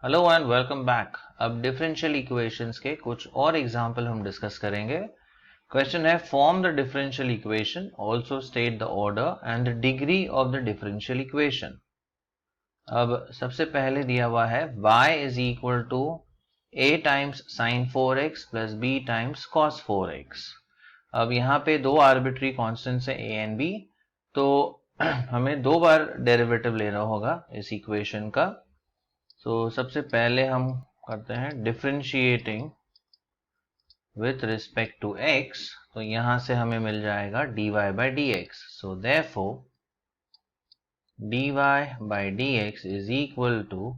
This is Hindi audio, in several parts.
Hello and welcome back. अब डिफरेंशियल इक्वेशंस के कुछ और एग्जांपल हम डिस्कस करेंगे। क्वेश्चन है form the differential equation, also state the order and the degree of the differential equation. अब सबसे पहले दिया हुआ है y is equal to a times sine 4x plus b times cos 4x। अब यहाँ पे दो आर्बिट्री कॉन्स्टेंट्स है a एंड b, तो हमें दो बार डेरिवेटिव लेना होगा इस इक्वेशन का। तो सबसे पहले हम करते हैं differentiating with respect to x, तो यहां से हमें मिल जाएगा dy by d x. So therefore dy by d x is equal to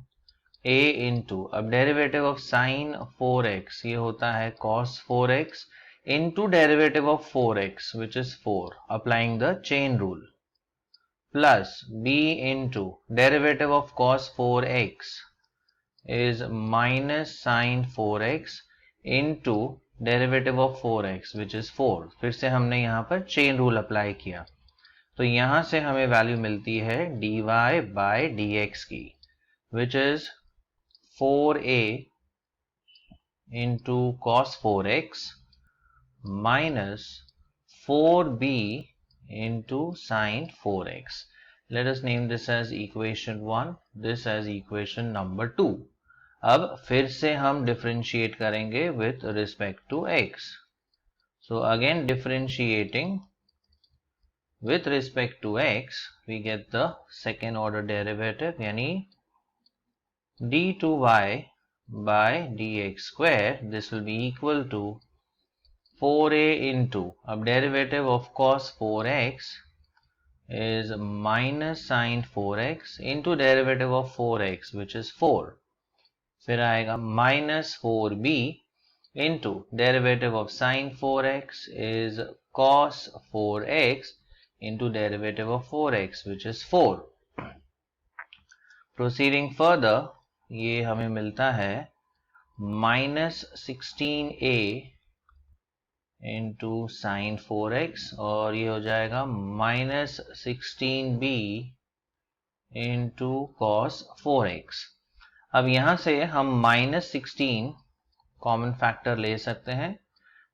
a into, अब डेरिवेटिव ऑफ साइन 4x ये होता है cos 4x into derivative of 4x which is 4, applying the chain rule, plus b into derivative of cos 4x is minus sin 4x into derivative of 4x which is 4। फिर से हमने यहाँ पर चेन रूल अप्लाई किया, तो यहाँ से हमें वैल्यू मिलती है dy बाई डी एक्स की, which is 4a into cos 4x minus 4b into sin 4x। Let us name this as equation 1, this as equation number 2। अब फिर से हम डिफरेंशिएट करेंगे with respect to x। So again differentiating with respect to x we get the second order derivative, यानी d2y by dx square, this will be equal to 4a into, अब derivative of cos 4x is minus sin 4x into derivative of 4x which is 4। फिर आएगा minus 4b into derivative of sine 4x is cos 4x into derivative of 4x which is 4। Proceeding further, ये हमें मिलता है minus 16a into sine 4x, और ये हो जाएगा minus 16b into cos 4x। अब यहां से हम माइनस 16 कॉमन फैक्टर ले सकते हैं,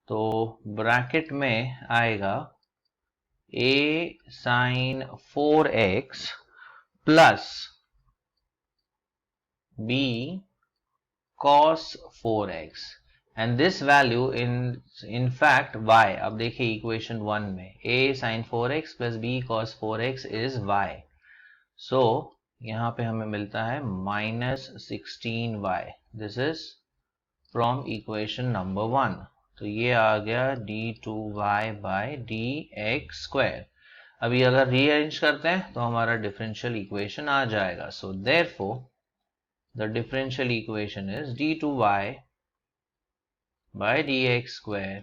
तो ब्रैकेट में आएगा a sin 4x plus b cos 4x and this value in fact y। अब देखिए इक्वेशन 1 में a sin 4x plus b cos 4x is y, सो यहाँ पे हमें मिलता है minus 16y। This is from equation number 1। तो ये आ गया d2y by d x square. अभी अगर रीअरेंज करते हैं तो हमारा डिफरेंशियल इक्वेशन आ जाएगा। So therefore the differential equation is d2y by d x square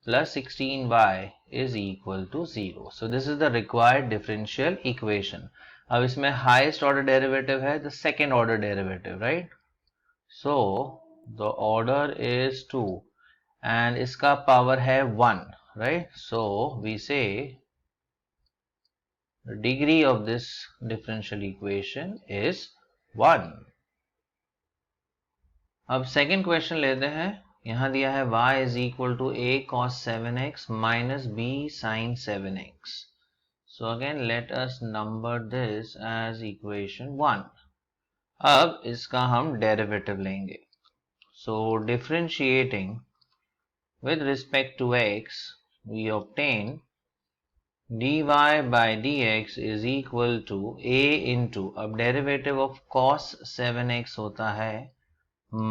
plus 16y is equal to 0. So this is the required differential equation. अब इसमें highest order derivative है the second order derivative, right? So the order is 2 and इसका power है 1, right? So we say the degree of this differential equation is 1. अब second question लेते हैं। यहाँ दिया है y is equal to a cos 7x minus b sin 7x. So again let us number this as equation 1. अब इसका हम डेरिवेटिव लेंगे। So differentiating with respect to x we obtain dy by dx is equal to a into, अब डेरिवेटिव of cos 7x होता है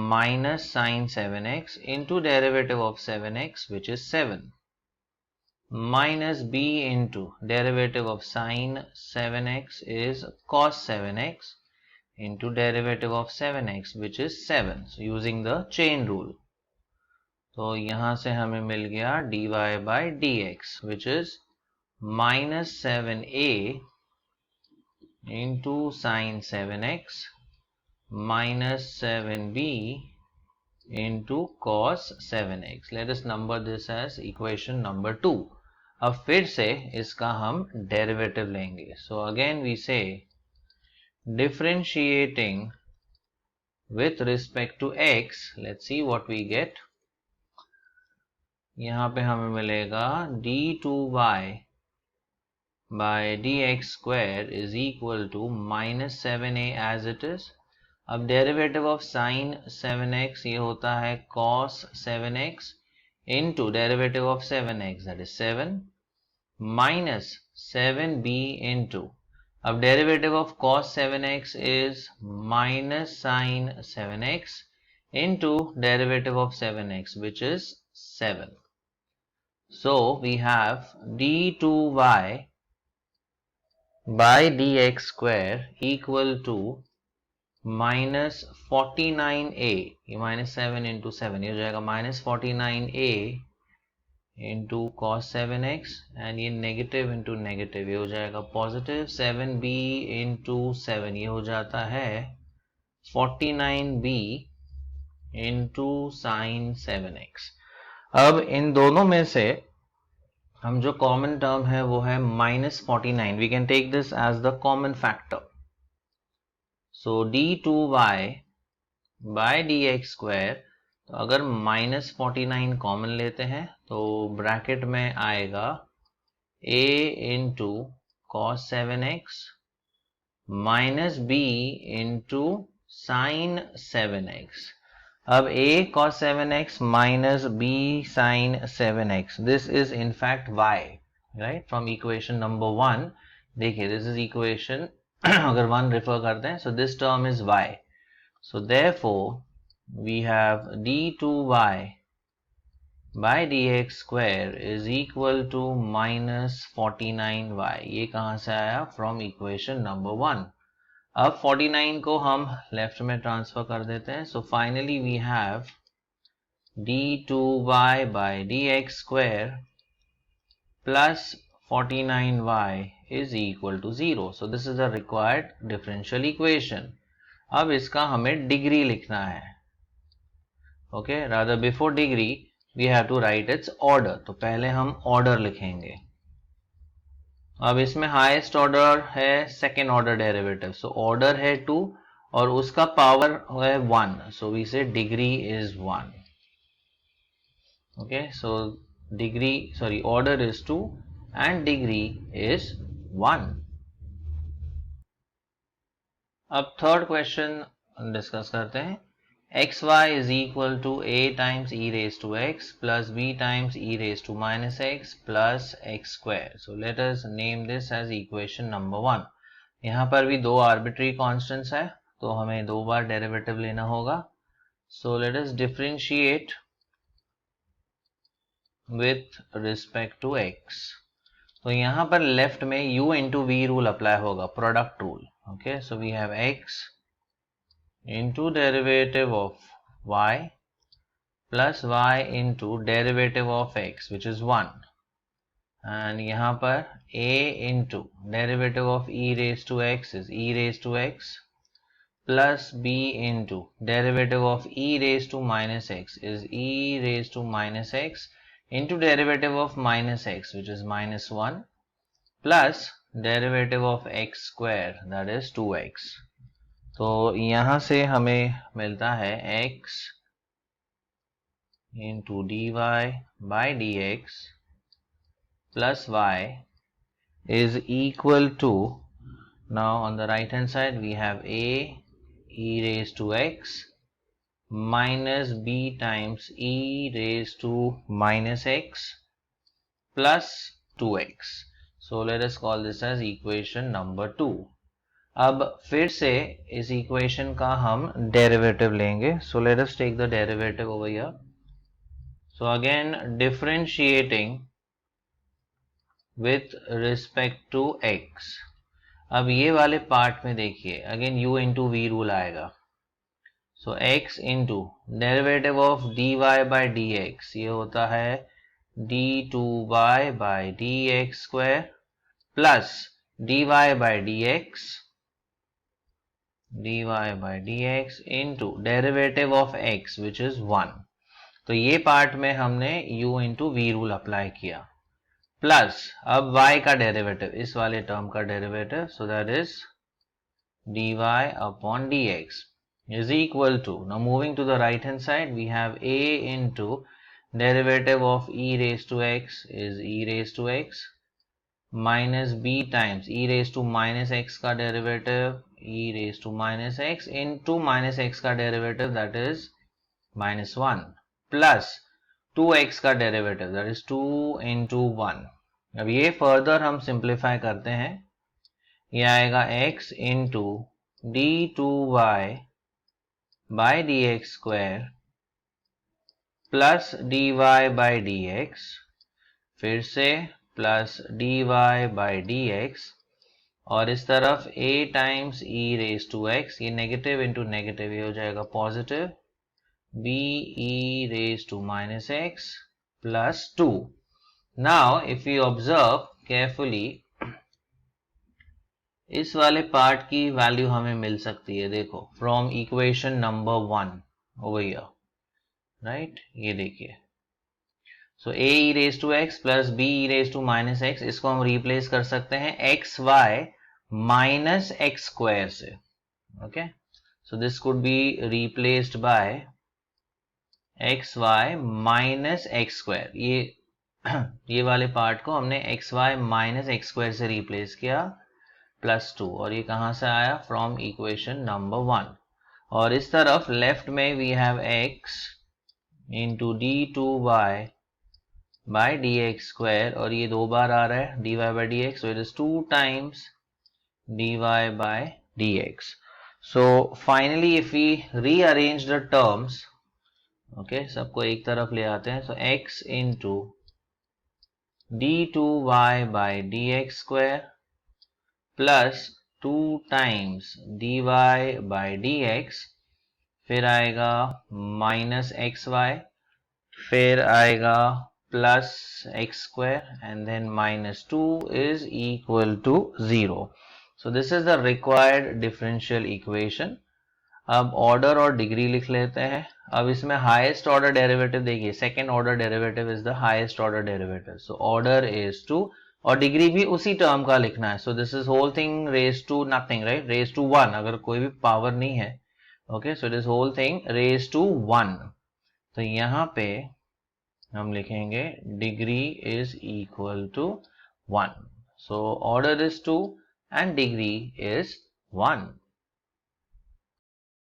minus sin 7x into derivative of 7x which is 7, minus b into derivative of sin 7x is cos 7x into derivative of 7x which is 7, so using the chain rule। तो यहाँ से हमें मिल गया dy by dx which is minus 7a into sin 7x minus 7b into cos 7x। Let us number this as equation number 2। अब फिर से इसका हम डेरिवेटिव लेंगे। So again we say differentiating with respect to x, let's see what we get. यहाँ पे हमें मिलेगा d2y by dx square is equal to minus 7a as it is. अब डेरिवेटिव ऑफ साइन 7x ये होता है cos 7x into derivative of 7x that is 7 minus 7b into, अब derivative of cos 7x is minus sin 7x into derivative of 7x which is 7. So we have d2y by dx square equal to minus 49a, ये minus 7 into 7 ये हो जाएगा minus 49a into cos 7x and ये negative into negative ये हो जाएगा positive 7b into 7 ये हो जाता है 49b into sin 7x. अब इन दोनों में से हम जो कॉमन टर्म है वो है minus 49. We can take this as the common factor. So d2y by dx square, तो अगर minus 49 कॉमन लेते हैं तो ब्रैकेट में आएगा a into cos 7x minus b into sin 7x. अब a cos 7x minus b sin 7x, this is in fact y, right, from equation number 1. देखिए this is equation अगर 1 refer करते हैं, so this term is y. So therefore we have d2y by dx square is equal to minus 49y. ये कहाँ से आया? From equation number 1. अब 49 को हम लेफ्ट में ट्रांसफर कर देते हैं. So finally we have d2y by dx square plus 49y is equal to 0. So this is the required differential equation. अब इसका हमें डिग्री लिखना है. Okay, rather before degree we have to write its order. तो पहले हम ऑर्डर लिखेंगे. अब इसमें हाईएस्ट ऑर्डर है second order derivative, so order है 2 और उसका पावर है 1, so we say degree is 1. Okay, so degree sorry order is 2 and degree is 1. अब थर्ड क्वेश्चन डिस्कस करते हैं. xy is equal to a times e raised to x plus b times e raised to minus x plus x square. So let us name this as equation number 1. यहाँ पर भी दो arbitrary constants है तो हमें दो बार डेरिवेटिव लेना होगा. So let us differentiate with respect to x. तो यहाँ पर लेफ्ट में u into v rule apply होगा, product rule. Okay, so we have x into derivative of y plus y into derivative of x which is 1, and यहाँ पर a into derivative of e raised to x is e raised to x plus b into derivative of e raised to minus x is e raised to minus x into derivative of minus x which is minus 1 plus derivative of x square that is 2x. तो यहाँ से हमें मिलता है x into dy by dx plus y is equal to, now on the right hand side we have a e raised to x minus b times e raised to minus x plus 2x. So let us call this as equation number 2. अब फिर से इस इक्वेशन का हम डेरिवेटिव लेंगे. So let us take the derivative over here. So again differentiating with respect to x. अब ये वाले पार्ट में देखिए again u into v rule आएगा. So x into derivative of dy by dx ये होता है d2y by dx square plus dy by dx into derivative of x which is 1. तो ये पार्ट में हमने u into v rule apply किया प्लस अब y का डेरिवेटिव, इस वाले टर्म का derivative, so that is dy upon dx. is equal to, now moving to the right hand side, we have a into derivative of e raised to x is e raised to x minus b times e raised to minus x का derivative e raised to minus x into minus x का derivative that is minus 1 plus 2x का derivative that is 2 into 1. अब ये further हम simplify करते हैं, ये आएगा x into d2y by dx square plus dy by dx, फिर से plus dy by dx, और इस तरफ a times e raised to x, ये नेगेटिव इंटू नेगेटिव ये हो जाएगा positive, b e raised to minus x plus 2. Now if we observe carefully, इस वाले पार्ट की वैल्यू हमें मिल सकती है, देखो from equation number 1 over here, right, ये देखिए. सो a e raised to x plus b e raised to minus x, इसको हम रिप्लेस कर सकते हैं xy minus x square से. Okay, so this could be replaced by xy minus x square. ये वाले पार्ट को हमने xy minus x square से रिप्लेस किया प्लस 2, और ये कहां से आया, फ्रॉम इक्वेशन नंबर 1. और इस तरफ लेफ्ट में we have x into d2y by dx square, और ये 2 बार आ रहा है dy by dx, so it is 2 times dy by dx. So finally if we rearrange the terms, okay, सबको एक तरफ ले आते हैं, so x into d2y by dx square plus 2 times dy by dx, फिर आएगा माइनस xy, फिर आएगा plus x square, and then minus 2 is equal to 0. So this is the required differential equation. अब ऑर्डर और डिग्री लिख लेते हैं. अब इसमें हाईएस्ट ऑर्डर डेरिवेटिव देखिए, second order derivative is the highest order derivative, so order is 2, और डिग्री भी उसी टर्म का लिखना है. So this is whole thing raise to nothing, right, raise to 1 अगर कोई भी पावर नहीं है. Okay, so this whole thing raise to 1. तो यहाँ पे हम लिखेंगे degree is equal to 1. So order is 2 and degree is 1.